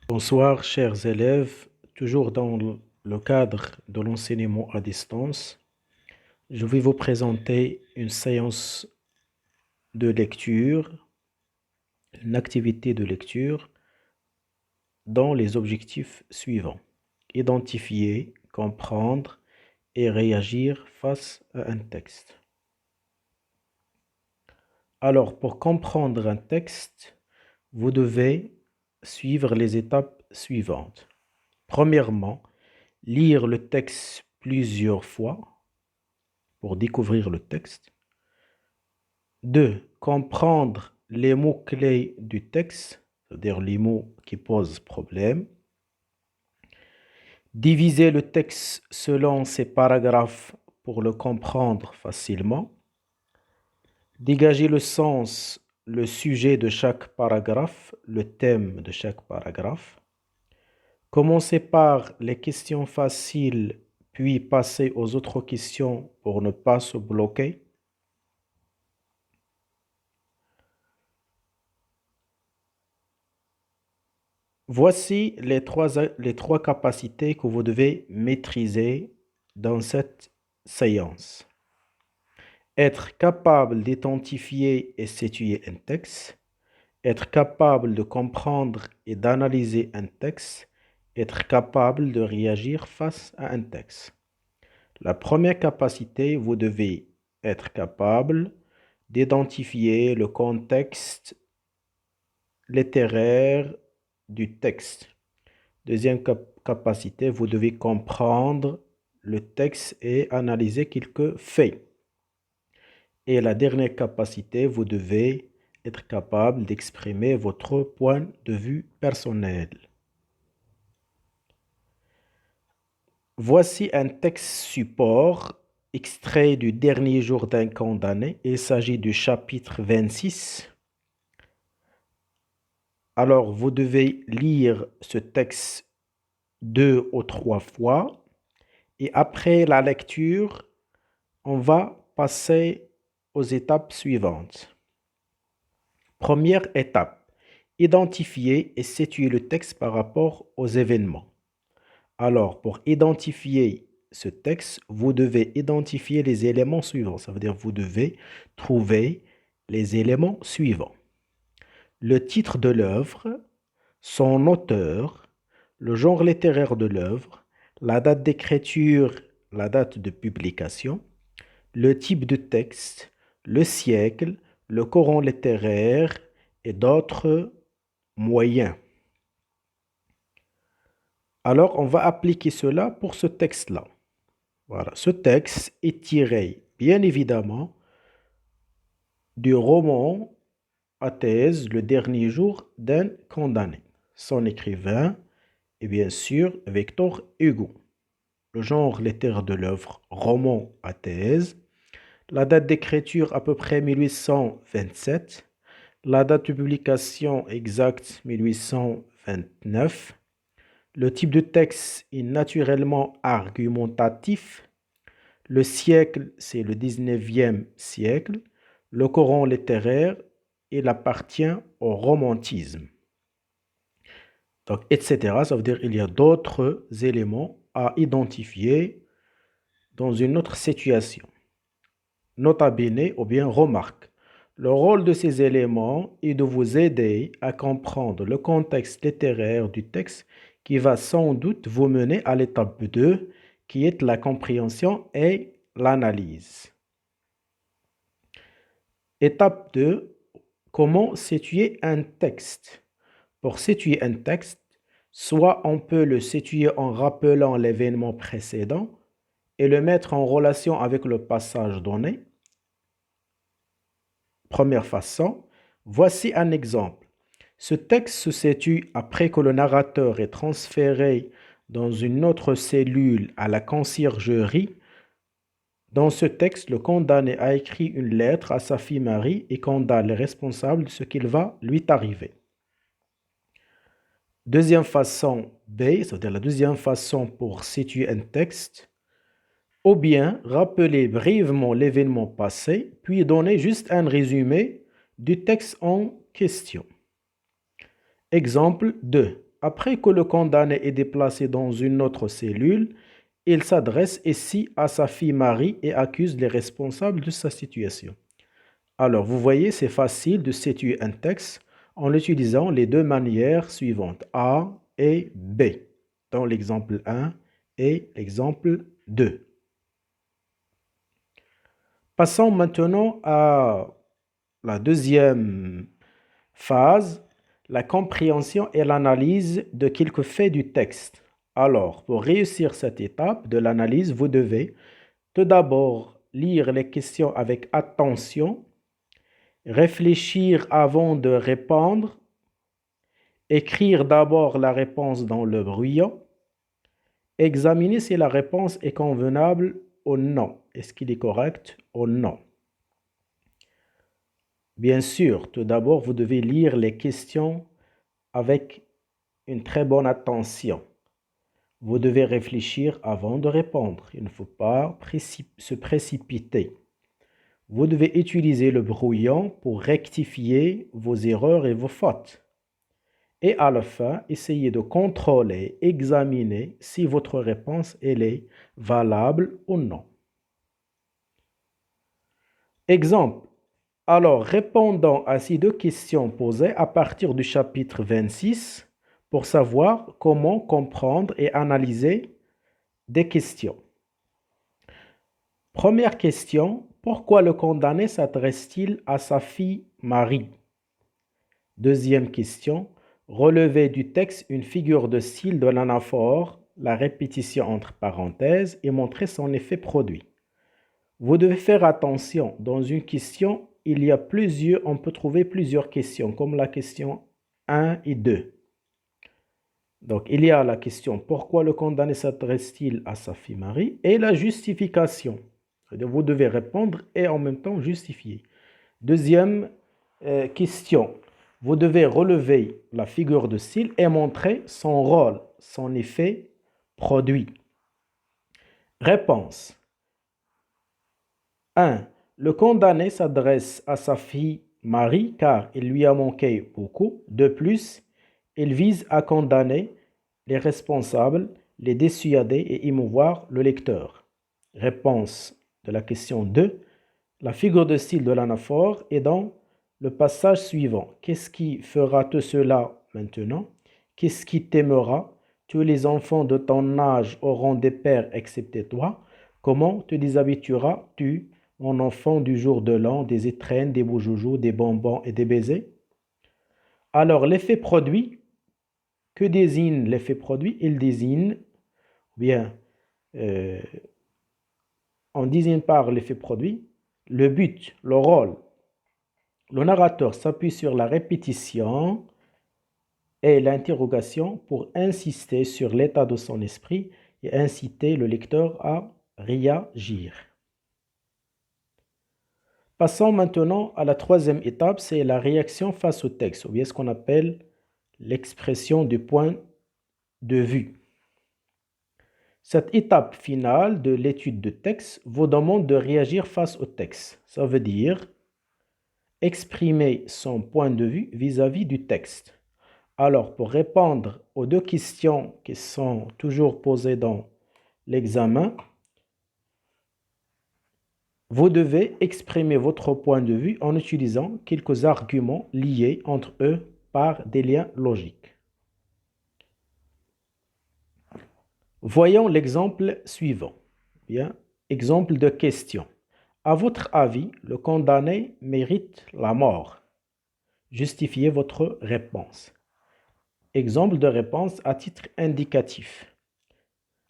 Bonsoir, chers élèves. Toujours dans le cadre de l'enseignement à distance, je vais vous présenter une séance de lecture, une activité de lecture dans les objectifs suivants. Identifier, comprendre et réagir face à un texte. Alors, pour comprendre un texte, vous devez suivre les étapes suivantes. Premièrement, lire le texte plusieurs fois pour découvrir le texte. 2. Comprendre les mots-clés du texte, c'est-à-dire les mots qui posent problème. Diviser le texte selon ses paragraphes pour le comprendre facilement. Dégager le sens, le sujet de chaque paragraphe, le thème de chaque paragraphe. Commencer par les questions faciles, puis passer aux autres questions pour ne pas se bloquer. Voici les trois capacités que vous devez maîtriser dans cette séance. Être capable d'identifier et situer un texte, être capable de comprendre et d'analyser un texte, être capable de réagir face à un texte. La première capacité, vous devez être capable d'identifier le contexte littéraire du texte. Deuxième capacité, vous devez comprendre le texte et analyser quelques faits. Et la dernière capacité, vous devez être capable d'exprimer votre point de vue personnel. Voici un texte support extrait du dernier jour d'un condamné. Il s'agit du chapitre 26. Alors, vous devez lire ce texte 2 ou 3 fois. Et après la lecture, on va passer aux étapes suivantes. Première étape, identifier et situer le texte par rapport aux événements. Alors, pour identifier ce texte, vous devez identifier les éléments suivants. Ça veut dire que vous devez trouver les éléments suivants. Le titre de l'œuvre, son auteur, le genre littéraire de l'œuvre, la date d'écriture, la date de publication, le type de texte, le siècle, le courant littéraire et d'autres moyens. Alors, on va appliquer cela pour ce texte-là. Voilà, ce texte est tiré, bien évidemment, du roman à thèse, Le dernier jour d'un condamné. Son écrivain est bien sûr Victor Hugo. Le genre littéraire de l'œuvre, roman à thèse. La date d'écriture à peu près 1827. La date de publication exacte 1829. Le type de texte est naturellement argumentatif. Le siècle, c'est le 19e siècle. Le courant littéraire, il appartient au romantisme. Donc, etc. Ça veut dire qu'il y a d'autres éléments à identifier dans une autre situation. Nota bene ou bien remarque. Le rôle de ces éléments est de vous aider à comprendre le contexte littéraire du texte qui va sans doute vous mener à l'étape 2, qui est la compréhension et l'analyse. Étape 2, comment situer un texte? Pour situer un texte, soit on peut le situer en rappelant l'événement précédent et le mettre en relation avec le passage donné. Première façon, voici un exemple. Ce texte se situe après que le narrateur est transféré dans une autre cellule à la conciergerie. Dans ce texte, le condamné a écrit une lettre à sa fille Marie et condamne les responsables de ce qu'il va lui arriver. Deuxième façon B, c'est-à-dire la deuxième façon pour situer un texte, ou bien rappeler brièvement l'événement passé, puis donner juste un résumé du texte en question. Exemple 2. Après que le condamné est déplacé dans une autre cellule, il s'adresse ici à sa fille Marie et accuse les responsables de sa situation. Alors, vous voyez, c'est facile de situer un texte en utilisant les deux manières suivantes, A et B, dans l'exemple 1 et l'exemple 2. Passons maintenant à la deuxième phase, la compréhension et l'analyse de quelques faits du texte. Alors, pour réussir cette étape de l'analyse, vous devez tout d'abord lire les questions avec attention, réfléchir avant de répondre, écrire d'abord la réponse dans le brouillon, examiner si la réponse est convenable ou non. Est-ce qu'il est correct ou non? Bien sûr, tout d'abord, vous devez lire les questions avec une très bonne attention. Vous devez réfléchir avant de répondre. Il ne faut pas se précipiter. Vous devez utiliser le brouillon pour rectifier vos erreurs et vos fautes. Et à la fin, essayez de contrôler, examiner si votre réponse elle est valable ou non. Exemple. Alors, répondons à ces deux questions posées à partir du chapitre 26 pour savoir comment comprendre et analyser des questions. Première question, pourquoi le condamné s'adresse-t-il à sa fille Marie? Deuxième question, relevez du texte une figure de style de l'anaphore, la répétition entre parenthèses et montrer son effet produit. Vous devez faire attention, dans une question, on peut trouver plusieurs questions, comme la question 1 et 2. Donc, il y a la question, pourquoi le condamné s'adresse-t-il à sa fille Marie? Et la justification. C'est-à-dire, vous devez répondre et en même temps justifier. Deuxième question, vous devez relever la figure de style et montrer son rôle, son effet produit. Réponse. 1. Le condamné s'adresse à sa fille Marie car il lui a manqué beaucoup. De plus, il vise à condamner les responsables, les dissuader et émouvoir le lecteur. Réponse de la question 2. La figure de style de l'anaphore est dans le passage suivant. Qu'est-ce qui fera tout cela maintenant? Qu'est-ce qui t'aimera? Tous les enfants de ton âge auront des pères excepté toi. Comment te déshabitueras-tu, mon enfant, du jour de l'an, des étrennes, des beaux joujoux, des bonbons et des baisers? Alors, l'effet produit, que désigne l'effet produit? Il désigne, bien, on désigne par l'effet produit le but, le rôle. Le narrateur s'appuie sur la répétition et l'interrogation pour insister sur l'état de son esprit et inciter le lecteur à réagir. Passons maintenant à la troisième étape, c'est la réaction face au texte, ou bien ce qu'on appelle l'expression du point de vue. Cette étape finale de l'étude de texte vous demande de réagir face au texte. Ça veut dire exprimer son point de vue vis-à-vis du texte. Alors, pour répondre aux deux questions qui sont toujours posées dans l'examen, vous devez exprimer votre point de vue en utilisant quelques arguments liés entre eux par des liens logiques. Voyons l'exemple suivant. Bien, exemple de question. À votre avis, le condamné mérite la mort. Justifiez votre réponse. Exemple de réponse à titre indicatif.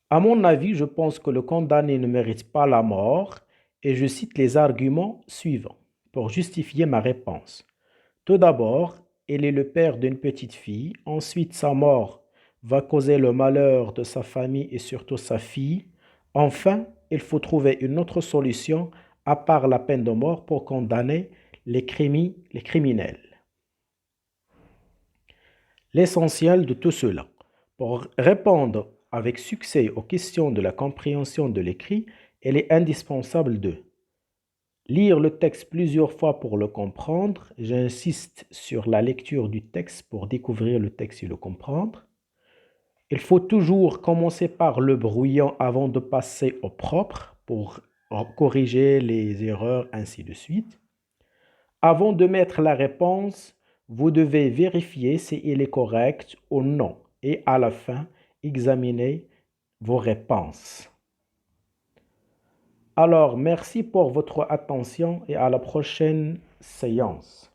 À mon avis, je pense que le condamné ne mérite pas la mort et je cite les arguments suivants pour justifier ma réponse. Tout d'abord, il est le père d'une petite fille. Ensuite, sa mort va causer le malheur de sa famille et surtout sa fille. Enfin, il faut trouver une autre solution à part la peine de mort pour condamner les criminels. L'essentiel de tout cela, pour répondre avec succès aux questions de la compréhension de l'écrit, il est indispensable de lire le texte plusieurs fois pour le comprendre. J'insiste sur la lecture du texte pour découvrir le texte et le comprendre. Il faut toujours commencer par le brouillon avant de passer au propre pour corriger les erreurs, ainsi de suite. Avant de mettre la réponse, vous devez vérifier si elle est correcte ou non. Et à la fin, examiner vos réponses. Alors, merci pour votre attention et à la prochaine séance.